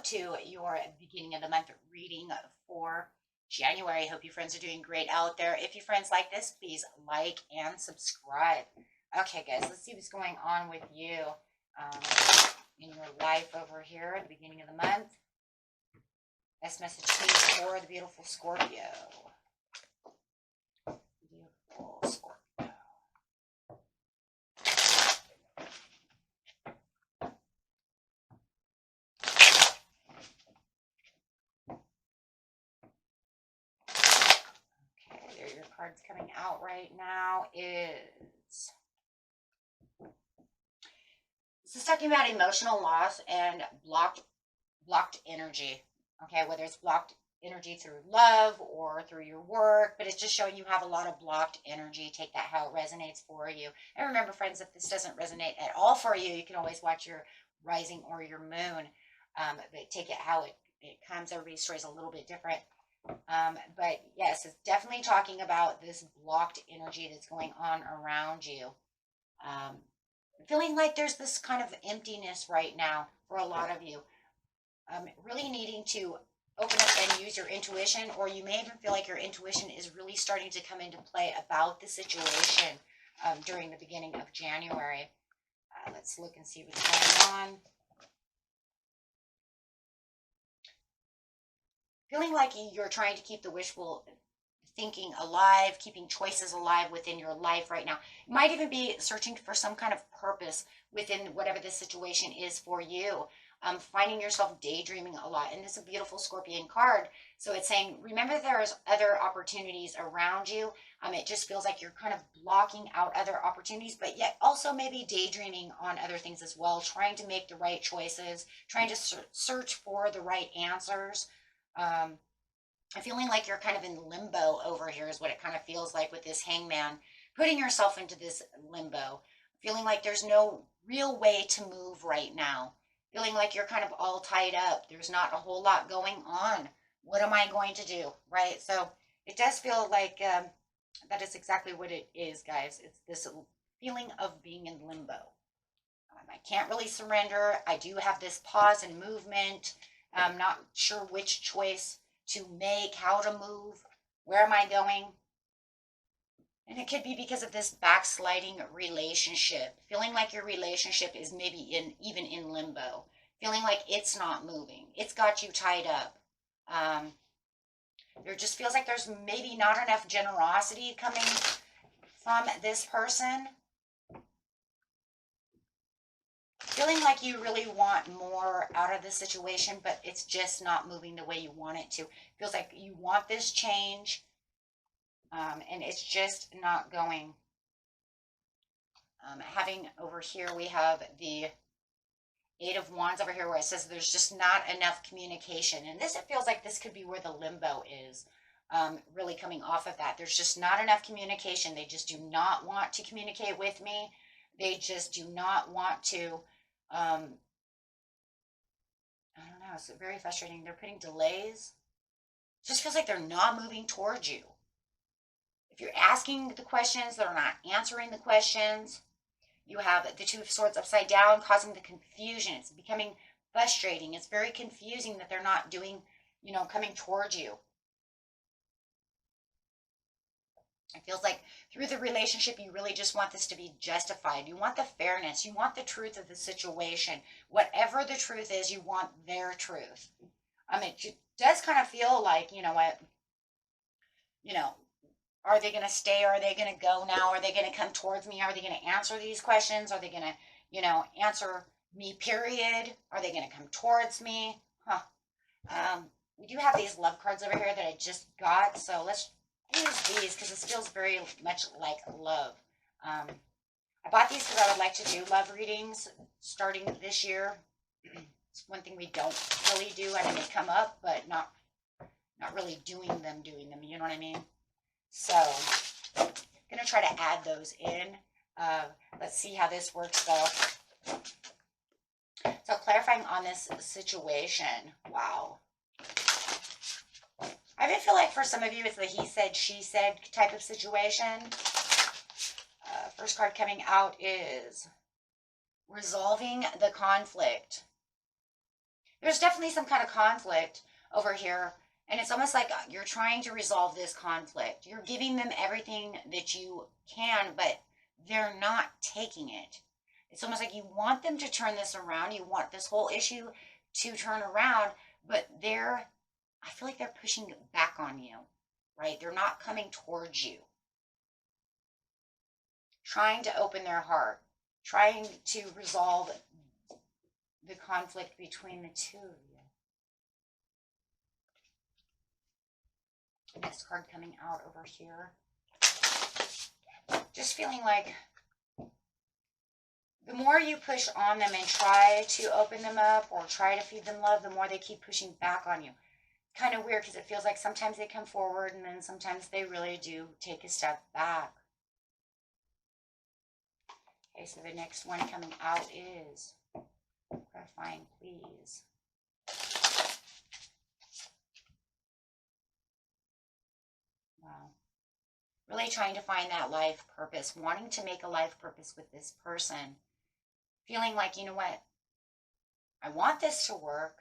to your beginning of the month reading for January. Hope you friends are doing great out there. If you friends like this, please like and subscribe. Okay, guys, let's see what's going on with you in your life over here at the beginning of the month. Best message, please, for the beautiful Scorpio. Beautiful Scorpio. Cards coming out right now is this is talking about emotional loss and blocked energy. Okay, whether it's blocked energy through love or through your work, but it's just showing you have a lot of blocked energy. Take that how it resonates for you. And remember, friends, if this doesn't resonate at all for you, you can always watch your rising or your moon. But take it how it comes. Everybody's story is a little bit different. But yes, it's definitely talking about this blocked energy that's going on around you. Feeling like there's this kind of emptiness right now for a lot of you. Really needing to open up and use your intuition, or you may even feel like your intuition is really starting to come into play about the situation during the beginning of January. Let's look and see what's going on. Feeling like you're trying to keep the wishful thinking alive, keeping choices alive within your life right now. You might even be searching for some kind of purpose within whatever this situation is for you. Finding yourself daydreaming a lot. And this is a beautiful Scorpion card. So it's saying, remember there's other opportunities around you. It just feels like you're kind of blocking out other opportunities, but yet also maybe daydreaming on other things as well, trying to make the right choices, trying to search for the right answers. I'm feeling like you're kind of in limbo over here is what it kind of feels like with this Hangman, putting yourself into this limbo, feeling like there's no real way to move right now, feeling like you're kind of all tied up. There's not a whole lot going on. What am I going to do? Right? So it does feel like that is exactly what it is, guys. It's this feeling of being in limbo. I can't really surrender. I do have this pause and movement. I'm not sure which choice to make, how to move, where am I going? And it could be because of this backsliding relationship, feeling like your relationship is maybe even in limbo, feeling like it's not moving. It's got you tied up. There just feels like there's maybe not enough generosity coming from this person. Feeling like you really want more out of the situation, but it's just not moving the way you want it to. Feels like you want this change, and it's just not going. Having over here, we have the Eight of Wands over here where it says there's just not enough communication. And this, it feels like this could be where the limbo is, really coming off of that. There's just not enough communication. They just do not want to communicate with me. They just do not want to... I don't know. It's very frustrating. They're putting delays. It just feels like they're not moving towards you. If you're asking the questions, they're not answering the questions. You have the Two of Swords upside down, causing the confusion. It's becoming frustrating. It's very confusing that they're not doing, coming towards you. It feels like through the relationship, you really just want this to be justified. You want the fairness. You want the truth of the situation. Whatever the truth is, you want their truth. It does kind of feel like, are they going to stay? Are they going to go now? Are they going to come towards me? Are they going to answer these questions? Are they going to, answer me, period? Are they going to come towards me? We do have these love cards over here that I just got. So let's use these because this feels very much like love. I bought these because I would like to do love readings starting this year. It's one thing we don't really do. I mean, they come up, but not really doing them. You know what I mean? So I'm going to try to add those in. Let's see how this works, though. So clarifying on this situation. Wow. I even feel like for some of you, it's the he said, she said type of situation. First card coming out is resolving the conflict. There's definitely some kind of conflict over here. And it's almost like you're trying to resolve this conflict. You're giving them everything that you can, but they're not taking it. It's almost like you want them to turn this around. You want this whole issue to turn around, but I feel like they're pushing back on you, right? They're not coming towards you, trying to open their heart, trying to resolve the conflict between the two of you. Next card coming out over here. Just feeling like the more you push on them and try to open them up or try to feed them love, the more they keep pushing back on you. Kind of weird because it feels like sometimes they come forward and then sometimes they really do take a step back. Okay, so the next one coming out is clarifying, please. Wow. Really trying to find that life purpose, wanting to make a life purpose with this person. Feeling like, you know what, I want this to work,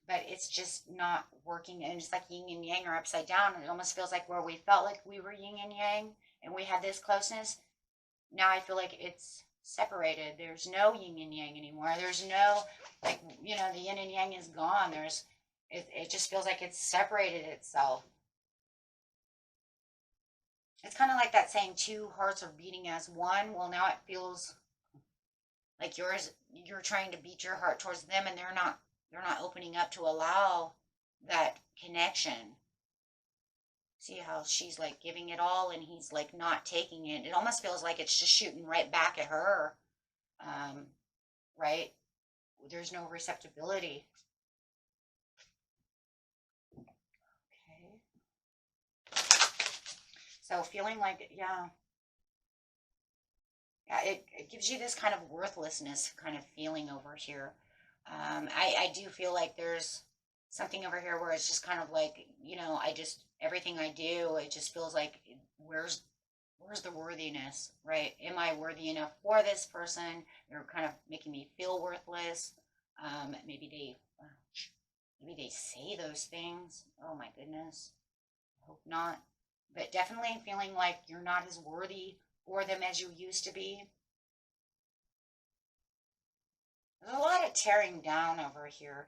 but it's just not working. And it's like yin and yang are upside down. It almost feels like where we felt like we were yin and yang and we had this closeness, now I feel like it's separated. There's no yin and yang anymore. There's no, like, you know, the yin and yang is gone. It just feels like it's separated itself. It's kind of like that saying, two hearts are beating as one. Well, now it feels like you're trying to beat your heart towards them, and they're not opening up to allow that connection. See how she's like giving it all and he's like not taking it. It almost feels like it's just shooting right back at her. Right? There's no receptibility. So feeling like, yeah, it gives you this kind of worthlessness kind of feeling over here. I do feel like there's something over here where it's just kind of like, you know, everything I do, it just feels like, where's the worthiness, right? Am I worthy enough for this person? They're kind of making me feel worthless. Maybe they say those things. Oh my goodness. I hope not. But definitely feeling like you're not as worthy for them as you used to be. There's a lot of tearing down over here.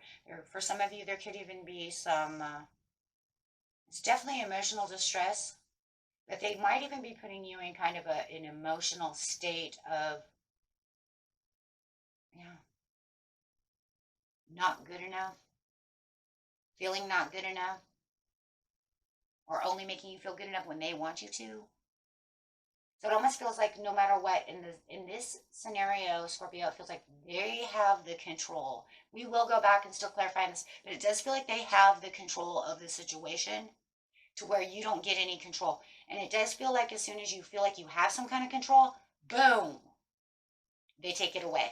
For some of you, there could even be some, it's definitely emotional distress, but they might even be putting you in kind of an emotional state of, yeah, not good enough, feeling not good enough, or only making you feel good enough when they want you to. So it almost feels like no matter what, in this scenario, Scorpio, it feels like they have the control. We will go back and still clarify this, but it does feel like they have the control of the situation to where you don't get any control. And it does feel like as soon as you feel like you have some kind of control, boom, they take it away.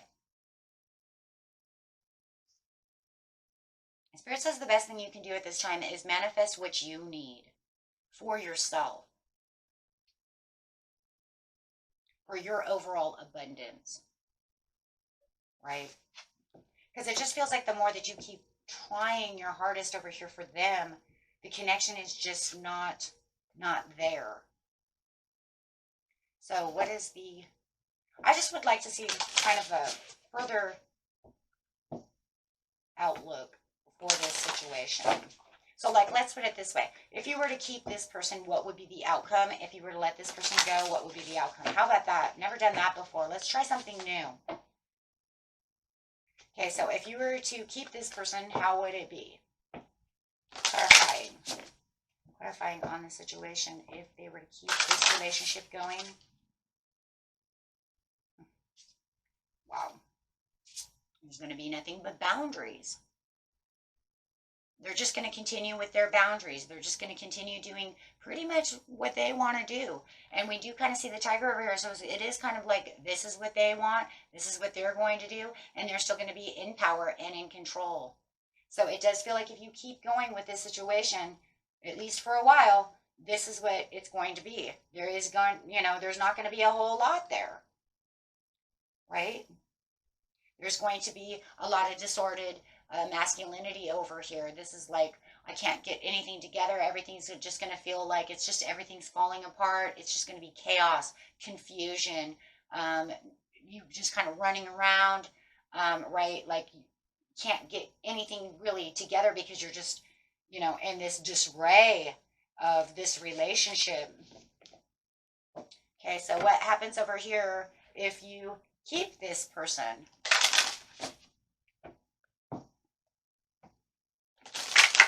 And Spirit says the best thing you can do at this time is manifest what you need for yourself, for your overall abundance, right? Because it just feels like the more that you keep trying your hardest over here for them, the connection is just not there. So what is I just would like to see kind of a further outlook for this situation. So, like, let's put it this way. If you were to keep this person, what would be the outcome? If you were to let this person go, what would be the outcome? How about that? Never done that before. Let's try something new. Okay, so if you were to keep this person, how would it be? Clarifying on the situation. If they were to keep this relationship going. Wow. There's going to be nothing but boundaries. They're just going to continue with their boundaries. They're just going to continue doing pretty much what they want to do. And we do kind of see the tiger over here. So it is kind of like, this is what they want. This is what they're going to do. And they're still going to be in power and in control. So it does feel like if you keep going with this situation, at least for a while, this is what it's going to be. There's not going to be a whole lot there. Right? There's going to be a lot of disordered masculinity over here. This is like, I can't get anything together. Everything's just going to feel like it's just everything's falling apart. It's just going to be chaos, confusion. You just kind of running around, right? Like you can't get anything really together because you're just, in this disarray of this relationship. Okay, so what happens over here if you keep this person?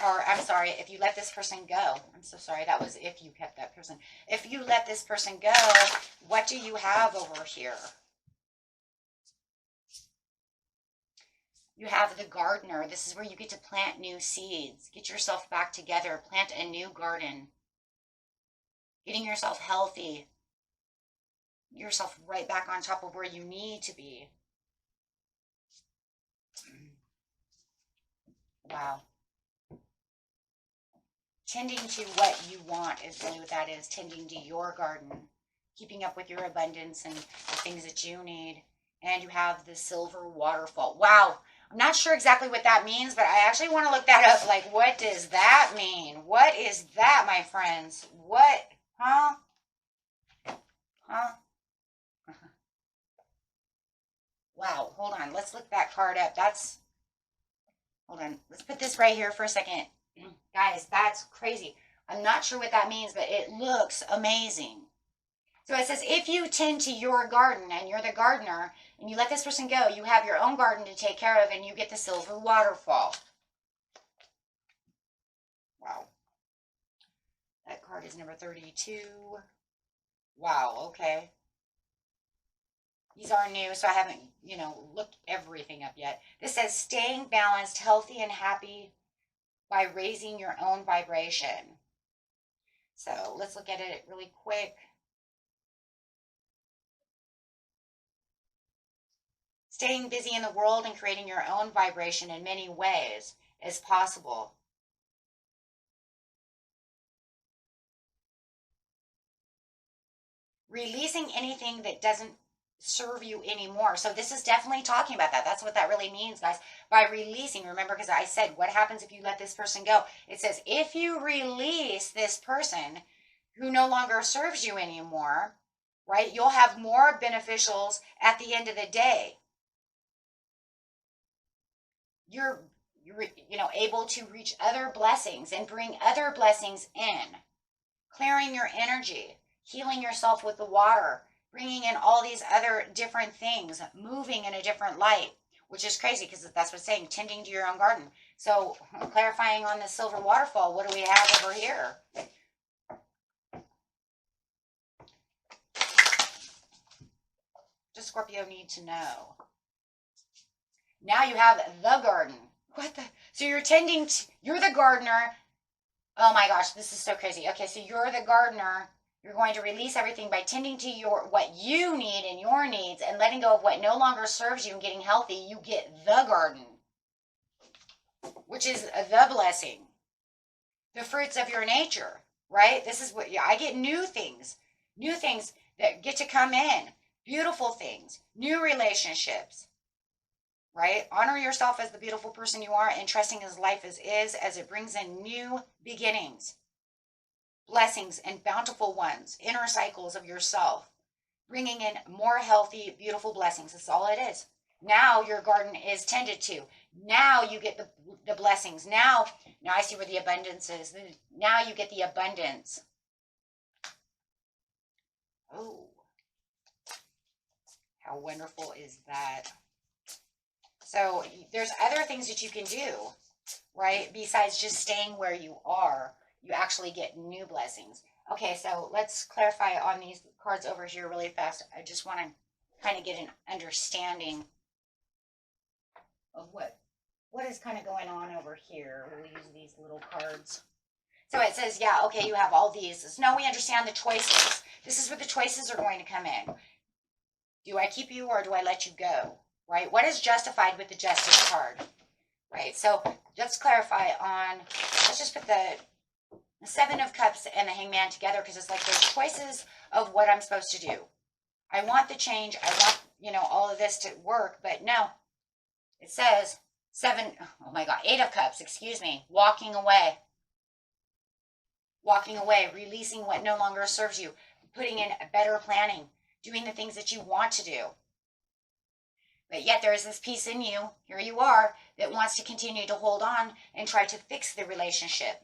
Or, I'm sorry, if you let this person go. I'm so sorry, that was if you kept that person. If you let this person go, what do you have over here? You have the gardener. This is where you get to plant new seeds. Get yourself back together. Plant a new garden. Getting yourself healthy. Get yourself right back on top of where you need to be. Wow. Tending to what you want is really what that is. Tending to your garden. Keeping up with your abundance and the things that you need. And you have the silver waterfall. Wow. I'm not sure exactly what that means, but I actually want to look that up. Like, what does that mean? What is that, my friends? What? Huh? Huh? Wow. Hold on. Let's look that card up. Hold on. Let's put this right here for a second. Guys, that's crazy. I'm not sure what that means, but it looks amazing. So it says, if you tend to your garden and you're the gardener and you let this person go, you have your own garden to take care of and you get the silver waterfall. Wow. That card is number 32. Wow, okay. These are new, so I haven't, looked everything up yet. This says, staying balanced, healthy, and happy by raising your own vibration. So let's look at it really quick. Staying busy in the world and creating your own vibration in many ways is possible. Releasing anything that doesn't serve you anymore. So this is definitely talking about that. That's what that really means, guys. By releasing, remember, because I said, what happens if you let this person go? It says, if you release this person who no longer serves you anymore, right, you'll have more beneficials at the end of the day. You're able to reach other blessings and bring other blessings in, clearing your energy, healing yourself with the water, bringing in all these other different things, moving in a different light, which is crazy because that's what it's saying, tending to your own garden. So clarifying on the silver waterfall, what do we have over here? Does Scorpio need to know? Now you have the garden. What the? So you're you're the gardener. Oh my gosh, this is so crazy. Okay, so you're the gardener. You're going to release everything by tending to what you need and your needs and letting go of what no longer serves you and getting healthy. You get the garden, which is the blessing, the fruits of your nature, right? This is what I get new things that get to come in, beautiful things, new relationships. Right? Honor yourself as the beautiful person you are and trusting as life is as it brings in new beginnings, blessings and bountiful ones, inner cycles of yourself, bringing in more healthy, beautiful blessings. That's all it is. Now your garden is tended to. Now you get the blessings. Now I see where the abundance is. Now you get the abundance. Oh, how wonderful is that? So there's other things that you can do, right? Besides just staying where you are, you actually get new blessings. Okay, so let's clarify on these cards over here really fast. I just want to kind of get an understanding of what is kind of going on over here. We'll use these little cards. So it says, yeah, okay, you have all these. So now we understand the choices. This is where the choices are going to come in. Do I keep you or do I let you go? Right? What is justified with the Justice card? Right? So let's clarify on, let's just put the Seven of Cups and the Hangman together because it's like there's choices of what I'm supposed to do. I want the change. I want, all of this to work, but no. It says Oh my God, 8 of Cups, excuse me, walking away, releasing what no longer serves you, putting in better planning, doing the things that you want to do. But yet there is this piece in you, here you are, that wants to continue to hold on and try to fix the relationship,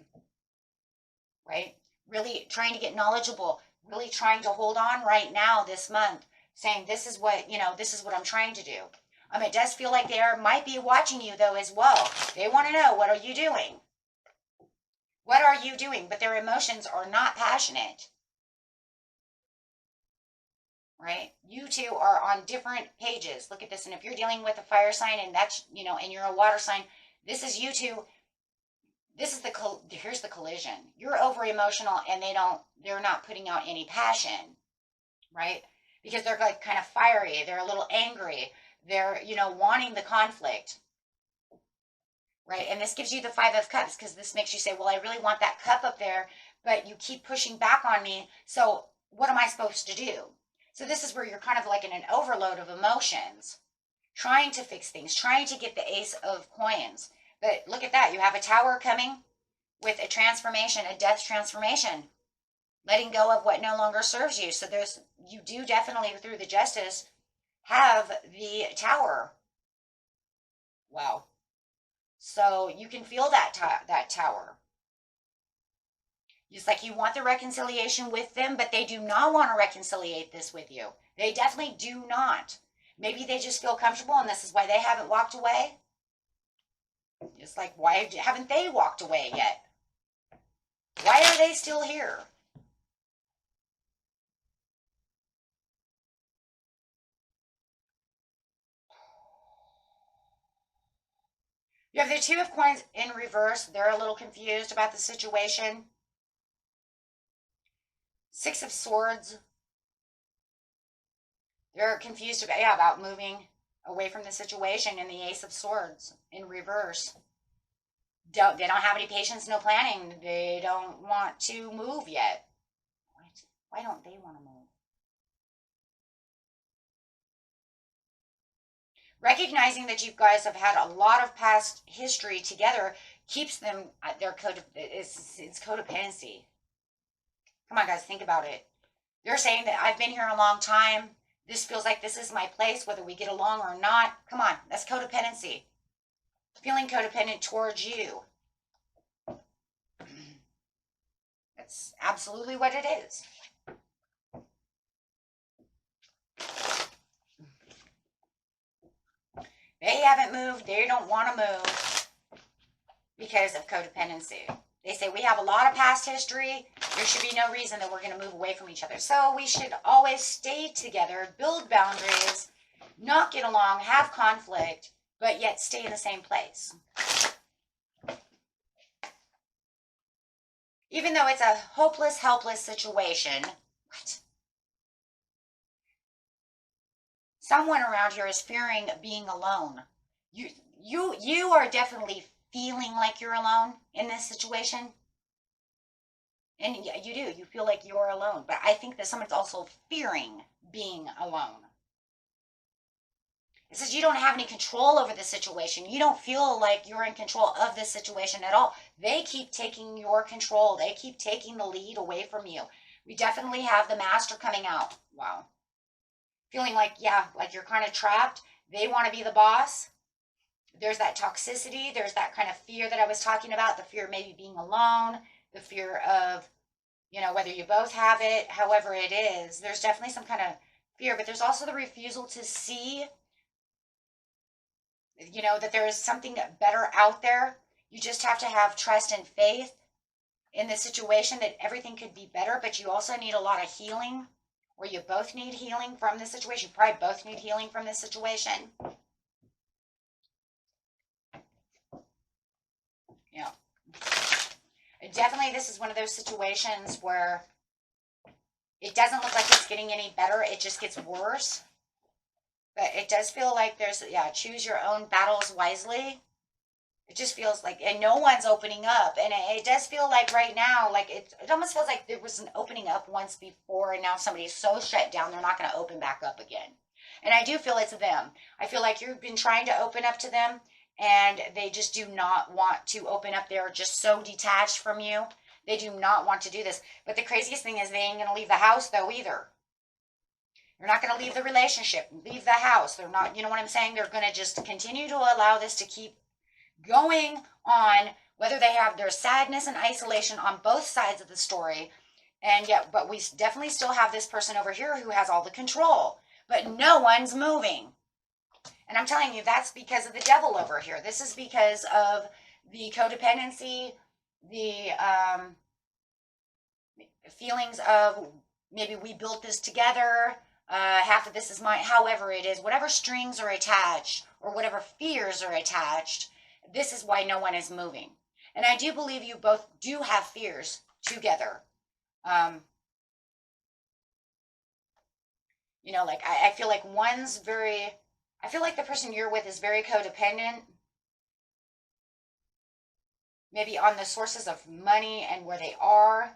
right? Really trying to get knowledgeable, really trying to hold on right now this month, saying this is what, this is what I'm trying to do. It does feel like they might be watching you though as well. They want to know, what are you doing? What are you doing? But their emotions are not passionate. Right? You two are on different pages. Look at this. And if you're dealing with a fire sign and that's, and you're a water sign, this is you two. This is here's the collision. You're over emotional and they're not putting out any passion, right? Because they're like kind of fiery. They're a little angry. They're, wanting the conflict, right? And this gives you the 5 of Cups because this makes you say, well, I really want that cup up there, but you keep pushing back on me. So what am I supposed to do? So this is where you're kind of like in an overload of emotions, trying to fix things, trying to get the Ace of Coins. But look at that. You have a Tower coming with a transformation, a death transformation, letting go of what no longer serves you. So you do definitely, through the Justice, have the Tower. Wow. So you can feel that Tower. It's like you want the reconciliation with them, but they do not want to reconciliate this with you. They definitely do not. Maybe they just feel comfortable and this is why they haven't walked away. It's like, why haven't they walked away yet? Why are they still here? You have the 2 of Coins in reverse. They're a little confused about the situation. 6 of Swords. They're confused about moving away from the situation. And the Ace of Swords in reverse. They don't have any patience, no planning. They don't want to move yet. Why don't they want to move? Recognizing that you guys have had a lot of past history together keeps them, it's codependency. Come on, guys, think about it. They're saying that I've been here a long time. This feels like this is my place, whether we get along or not. Come on, that's codependency. Feeling codependent towards you. That's absolutely what it is. They haven't moved. They don't want to move because of codependency. They say we have a lot of past history. There should be no reason that we're going to move away from each other. So we should always stay together, build boundaries, not get along, have conflict, but yet stay in the same place. Even though it's a hopeless, helpless situation, someone around here is fearing being alone. You are definitely feeling like you're alone in this situation. And you do. You feel like you're alone. But I think that someone's also fearing being alone. It says you don't have any control over the situation. You don't feel like you're in control of this situation at all. They keep taking your control. They keep taking the lead away from you. We definitely have the Master coming out. Wow. Feeling like, like you're kind of trapped. They want to be the boss. There's that toxicity. There's that kind of fear that I was talking about. The fear of maybe being alone. The fear of, whether you both have it, however it is. There's definitely some kind of fear. But there's also the refusal to see, that there is something better out there. You just have to have trust and faith in the situation that everything could be better. But you also need a lot of healing. Or you both need healing from this situation. You probably both need healing from this situation. Yeah. Definitely this is one of those situations where it doesn't look like it's getting any better. It just gets worse. But it does feel like there's, choose your own battles wisely. It just feels like, and no one's opening up. And it does feel like right now, like it almost feels like there was an opening up once before, and now somebody's so shut down, they're not going to open back up again. And I do feel it's them. I feel like you've been trying to open up to them. and they just do not want to open up. They're just so detached from you. They do not want to do this. But the craziest thing is they ain't going to leave the house, though, either. They're not going to leave the relationship, leave the house. They're not, you know what I'm saying? They're going to just continue to allow this to keep going on, whether they have their sadness and isolation on both sides of the story. And yet, but we definitely still have this person over here who has all the control, but no one's moving. And I'm telling you, that's because of the devil over here. This is because of the codependency, the feelings of maybe we built this together, half of this is mine, however it is, whatever strings are attached or whatever fears are attached, this is why no one is moving. And I do believe you both do have fears together. You know, like I feel like one's very, I feel like the person you're with is very codependent, maybe on the sources of money and where they are.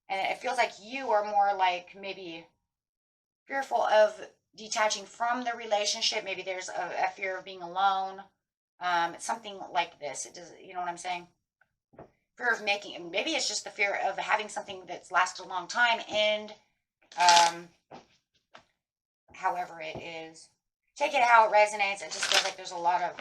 And it feels like you are more like maybe fearful of detaching from the relationship. Maybe there's a fear of being alone. Something like this. It does, you know what I'm saying? Fear of making, maybe it's just the fear of having something that's lasted a long time and however it is. Take it how it resonates. It just feels like there's a lot of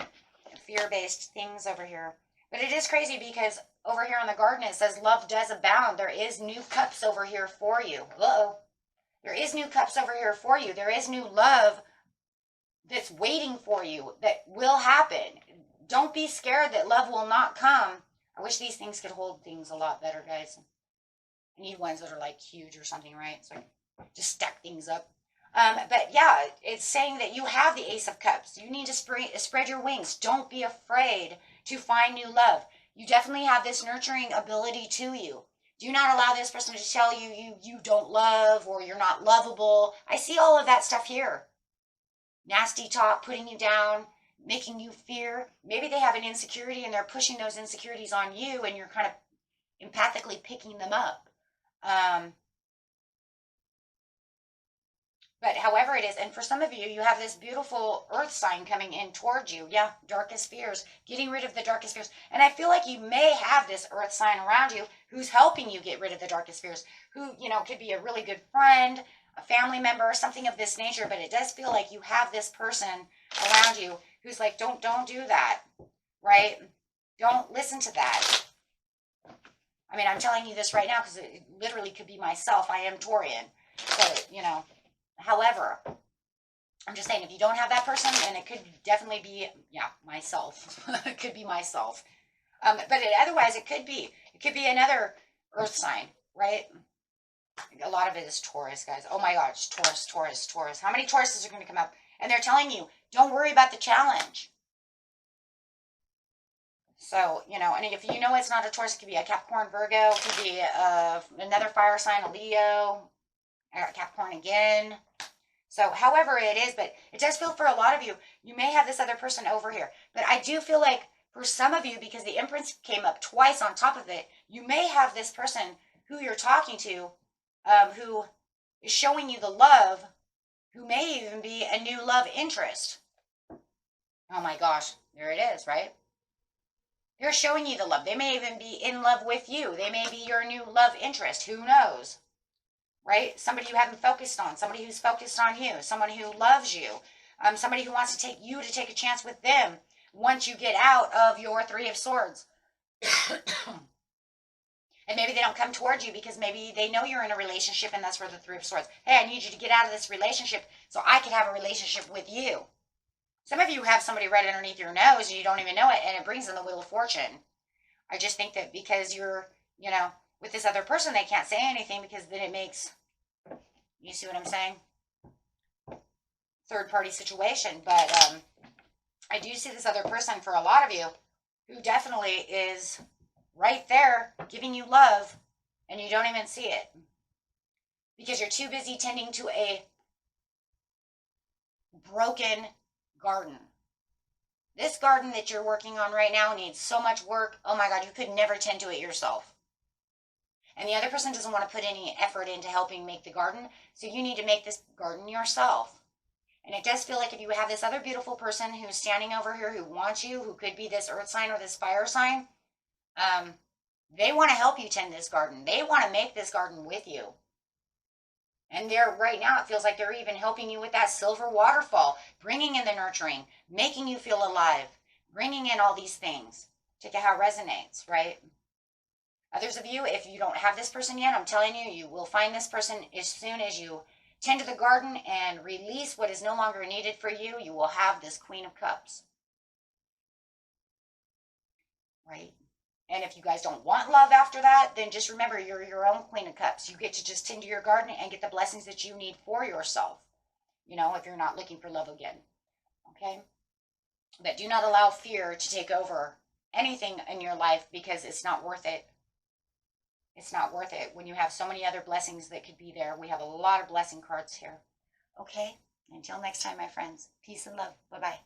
fear-based things over here. But it is crazy because over here on the garden it says love does abound. There is new cups over here for you. Uh-oh. There is new cups over here for you. There is new love that's waiting for you that will happen. Don't be scared that love will not come. I wish these things could hold things a lot better, guys. I need ones that are like huge or something, right? So I just stack things up. But yeah, it's saying that you have the Ace of Cups. You need to spread your wings. Don't be afraid to find new love. You definitely have this nurturing ability to you. Do not allow this person to tell you you don't love or you're not lovable. I see all of that stuff here. Nasty talk, putting you down, making you fear. Maybe they have an insecurity and they're pushing those insecurities on you and you're kind of empathically picking them up. But however it is, and for some of you, you have this beautiful earth sign coming in towards you. Yeah, darkest fears, getting rid of the darkest fears. And I feel like you may have this earth sign around you who's helping you get rid of the darkest fears, who, you know, could be a really good friend, a family member, something of this nature. But it does feel like you have this person around you who's like, don't do that, right? Don't listen to that. I mean, I'm telling you this right now because it literally could be myself. I am Taurian. So, you know. However, I'm just saying, if you don't have that person, and it could definitely be, yeah, myself. It could be myself. But otherwise, it could be another earth sign, right? A lot of it is Taurus, guys. Oh my gosh, Taurus. How many Tauruses are going to come up? And they're telling you, don't worry about the challenge. So, you know, and if you know it's not a Taurus, it could be a Capricorn, Virgo. It could be another fire sign, a Leo. I got Capricorn again. So however it is, but it does feel for a lot of you, you may have this other person over here. But I do feel like for some of you, because the Empress came up twice on top of it, you may have this person who you're talking to, who is showing you the love, who may even be a new love interest. Oh my gosh, there it is, right? They're showing you the love. They may even be in love with you. They may be your new love interest. Who knows? Right? Somebody you haven't focused on, somebody who's focused on you, someone who loves you, somebody who wants to take a chance with them once you get out of your Three of Swords. And maybe they don't come towards you because maybe they know you're in a relationship and that's where the Three of Swords. Hey, I need you to get out of this relationship so I can have a relationship with you. Some of you have somebody right underneath your nose and you don't even know it, and it brings in the Wheel of Fortune. I just think that because you're, you know, with this other person, they can't say anything because then it makes, you see what I'm saying? Third party situation. But I do see this other person for a lot of you who definitely is right there giving you love and you don't even see it because you're too busy tending to a broken garden. This garden that you're working on right now needs so much work. Oh my God, you could never tend to it yourself. And the other person doesn't want to put any effort into helping make the garden. So you need to make this garden yourself. And it does feel like if you have this other beautiful person who's standing over here who wants you, who could be this earth sign or this fire sign, they want to help you tend this garden. They want to make this garden with you. And they're right now, it feels like they're even helping you with that silver waterfall, bringing in the nurturing, making you feel alive, bringing in all these things. Check out how it resonates, right? Others of you, if you don't have this person yet, I'm telling you, you will find this person as soon as you tend to the garden and release what is no longer needed for you. You will have this Queen of Cups, right? And if you guys don't want love after that, then just remember you're your own Queen of Cups. You get to just tend to your garden and get the blessings that you need for yourself, you know, if you're not looking for love again, okay? But do not allow fear to take over anything in your life because it's not worth it. It's not worth it when you have so many other blessings that could be there. We have a lot of blessing cards here. Okay? Until next time, my friends. Peace and love. Bye-bye.